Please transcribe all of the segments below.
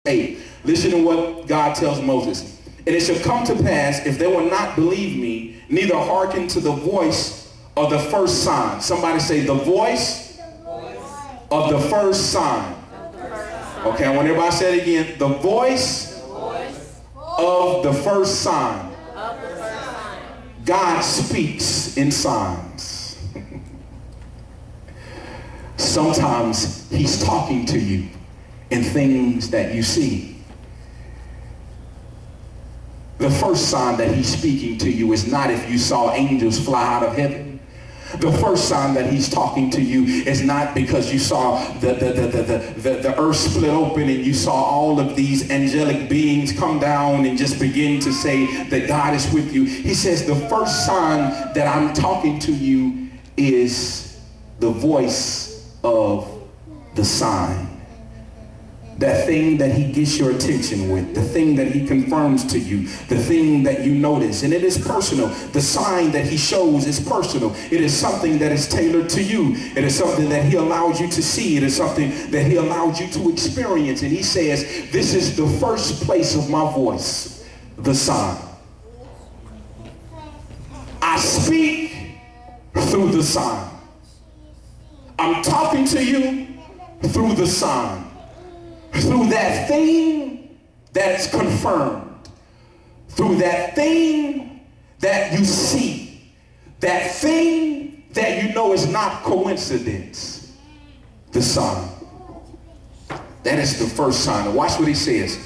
8. Listen to what God tells Moses. And it shall come to pass, if they will not believe me, neither hearken to the voice of the first sign. Somebody say, the voice of the first sign. Okay, I want everybody to say it again. The voice of the first sign. God speaks in signs. Sometimes he's talking to you in things that you see. The first sign that he's speaking to you is not if you saw angels fly out of heaven. The first sign that he's talking to you is not because you saw the earth split open and you saw all of these angelic beings come down and just begin to say that God is with you. He says the first sign that I'm talking to you is the voice of the sign. That thing that he gets your attention with, the thing that he confirms to you, the thing that you notice. And it is personal. The sign that he shows is personal. It is something that is tailored to you. It is something that he allows you to see. It is something that he allows you to experience. And he says, this is the first place of my voice, the sign. I speak through the sign. I'm talking to you through the sign. Through that thing that is confirmed. Through that thing that you see. That thing that you know is not coincidence. The sign. That is the first sign. Watch what he says.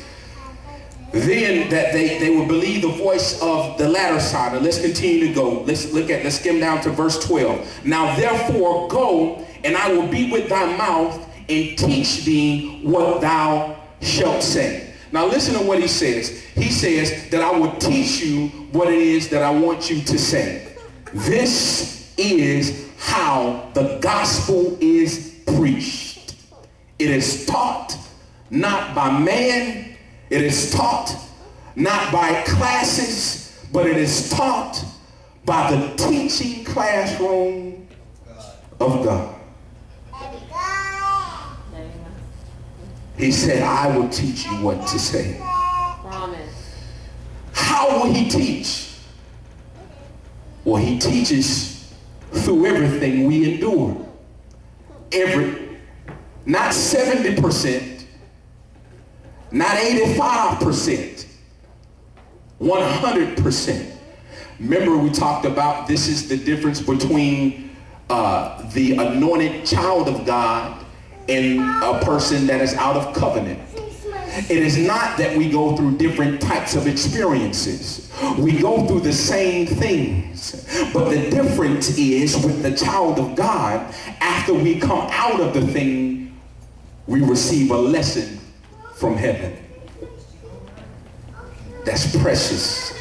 Then that they will believe the voice of the latter sign. And let's continue to go. Let's skim down to verse 12. Now therefore go, and I will be with thy mouth, and teach thee what thou shalt say. Now listen to what he says. He says that I will teach you what it is that I want you to say. This is how the gospel is preached. It is taught not by man. It is taught not by classes, but it is taught by the teaching classroom of God. He said, I will teach you what to say. Promise. How will he teach? Well, he teaches through everything we endure. Not 70%, not 85%, 100%. Remember we talked about this is the difference between the anointed child of God and a person that is out of covenant. It is not that we go through different types of experiences. We go through the same things. But the difference is with the child of God, after we come out of the thing, we receive a lesson from heaven. That's precious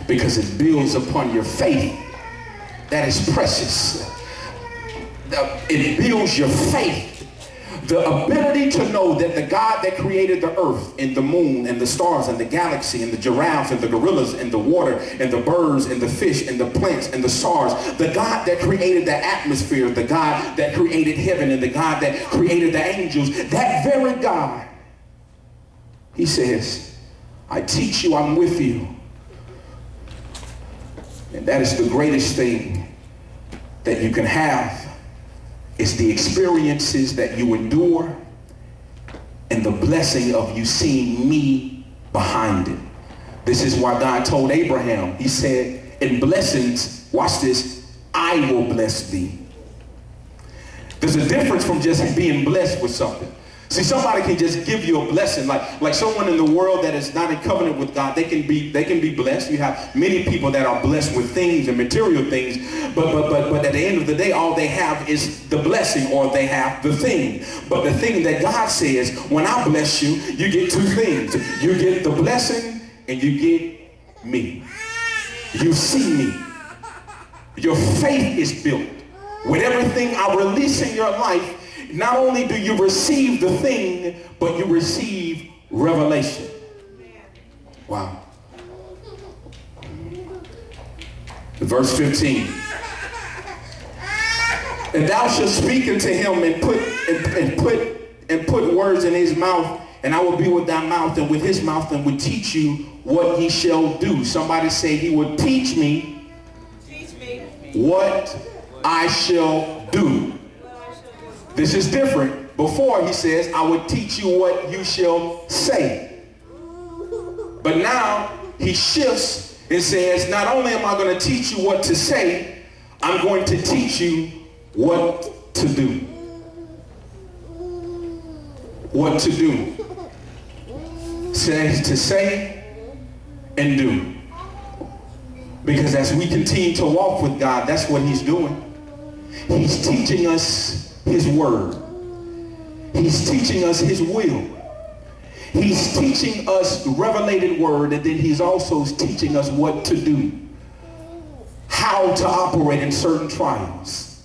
because it builds upon your faith. That is precious. It builds your faith. The ability to know that the God that created the earth and the moon and the stars and the galaxy and the giraffes and the gorillas and the water and the birds and the fish and the plants and the stars, the God that created the atmosphere, the God that created heaven and the God that created the angels, that very God, he says, I teach you, I'm with you. And that is the greatest thing that you can have. It's the experiences that you endure and the blessing of you seeing me behind it. This is why God told Abraham, he said, in blessings, watch this, I will bless thee. There's a difference from just being blessed with something. See, somebody can just give you a blessing, like someone in the world that is not in covenant with God. They can be blessed. You have many people that are blessed with things and material things, but at the end of the day, all they have is the blessing, or they have the thing. But the thing that God says, when I bless you, you get two things. You get the blessing and you get me. You see me. Your faith is built. With everything I release in your life, not only do you receive the thing, but you receive revelation. Wow. Verse 15. And thou shalt speak unto him and put words in his mouth, and I will be with thy mouth and with his mouth, and will teach you what ye shall do. Somebody say, he will teach me what I shall do. This is different. Before he says, I will teach you what you shall say. But now he shifts and says, not only am I going to teach you what to say, I'm going to teach you what to do. What to do. Says to say and do. Because as we continue to walk with God, that's what he's doing. He's teaching us his word. He's teaching us his will. He's teaching us the revelated word, and then he's also teaching us what to do. How to operate in certain trials.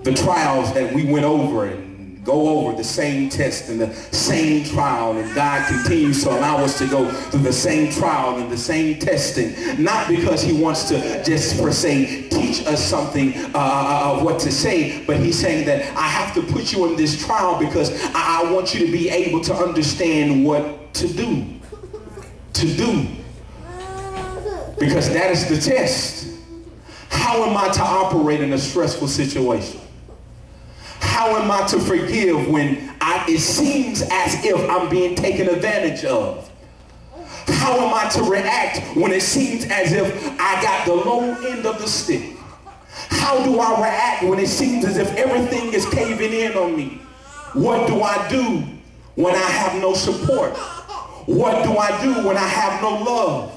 The trials that we went over and go over the same test and the same trial, and God continues to allow us to go through the same trial and the same testing, not because he wants to just per se teach us something of what to say, but he's saying that I have to put you in this trial because I want you to be able to understand what to do. Because that is the test. How am I to operate in a stressful situation? How am I to forgive when it seems as if I'm being taken advantage of? How am I to react when it seems as if I got the low end of the stick? How do I react when it seems as if everything is caving in on me? What do I do when I have no support? What do I do when I have no love?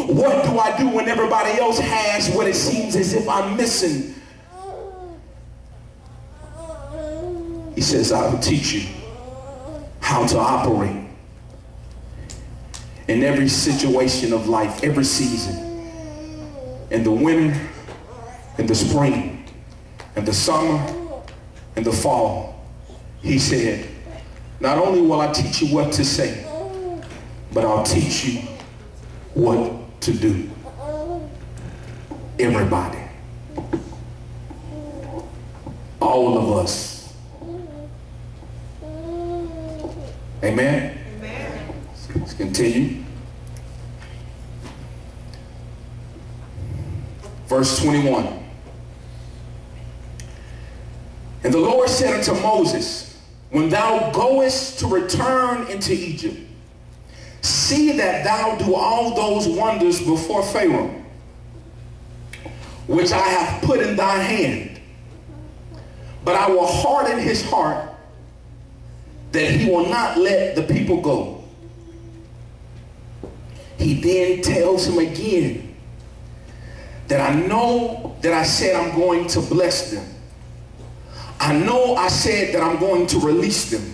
What do I do when everybody else has what it seems as if I'm missing? He says, I will teach you how to operate in every situation of life, every season. In the winter, in the spring, in the summer, in the fall. He said, not only will I teach you what to say, but I'll teach you what to do. Everybody. All of us. Amen? Amen. Let's continue. Verse 21. And the Lord said unto Moses, when thou goest to return into Egypt, see that thou do all those wonders before Pharaoh, which I have put in thy hand. But I will harden his heart, that he will not let the people go. He then tells him again that I know that I said I'm going to bless them. I know I said that I'm going to release them.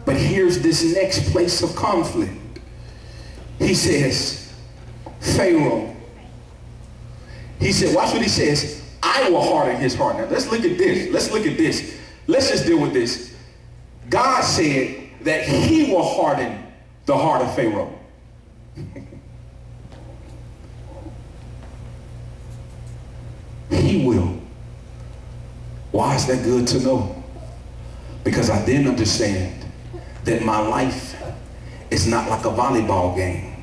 But here's this next place of conflict. He says, Pharaoh. He said, watch what he says. I will harden his heart. Now let's look at this. Let's look at this. Let's just deal with this. God said that he will harden the heart of Pharaoh. He will. Why is that good to know? Because I then understand that my life is not like a volleyball game.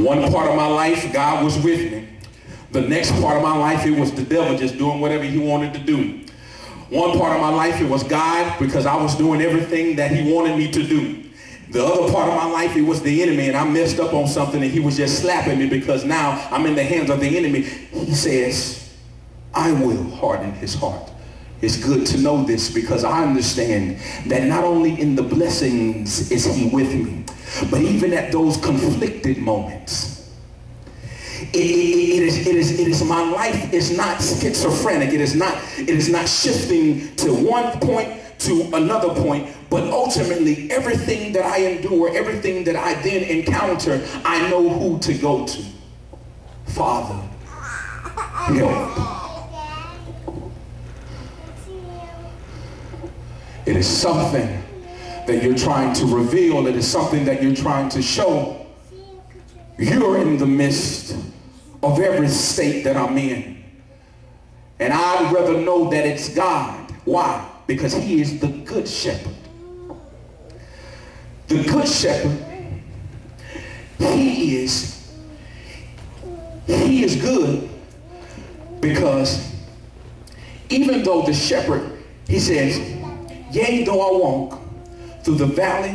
One part of my life, God was with me. The next part of my life, it was the devil just doing whatever he wanted to do. One part of my life, it was God because I was doing everything that he wanted me to do. The other part of my life, it was the enemy, and I messed up on something and he was just slapping me because now I'm in the hands of the enemy. He says, I will harden his heart. It's good to know this because I understand that not only in the blessings is he with me, but even at those conflicted moments. It is my life is not schizophrenic. It is not shifting to one point to another point, but ultimately everything that I endure, everything that I then encounter, I know who to go to. Father, help. It is something that you're trying to reveal. It is something that you're trying to show. You're in the midst of every state that I'm in. And I'd rather know that it's God. Why? Because he is the good shepherd. The good shepherd, he is good, because even though the shepherd, he says, yea, though I walk through the valley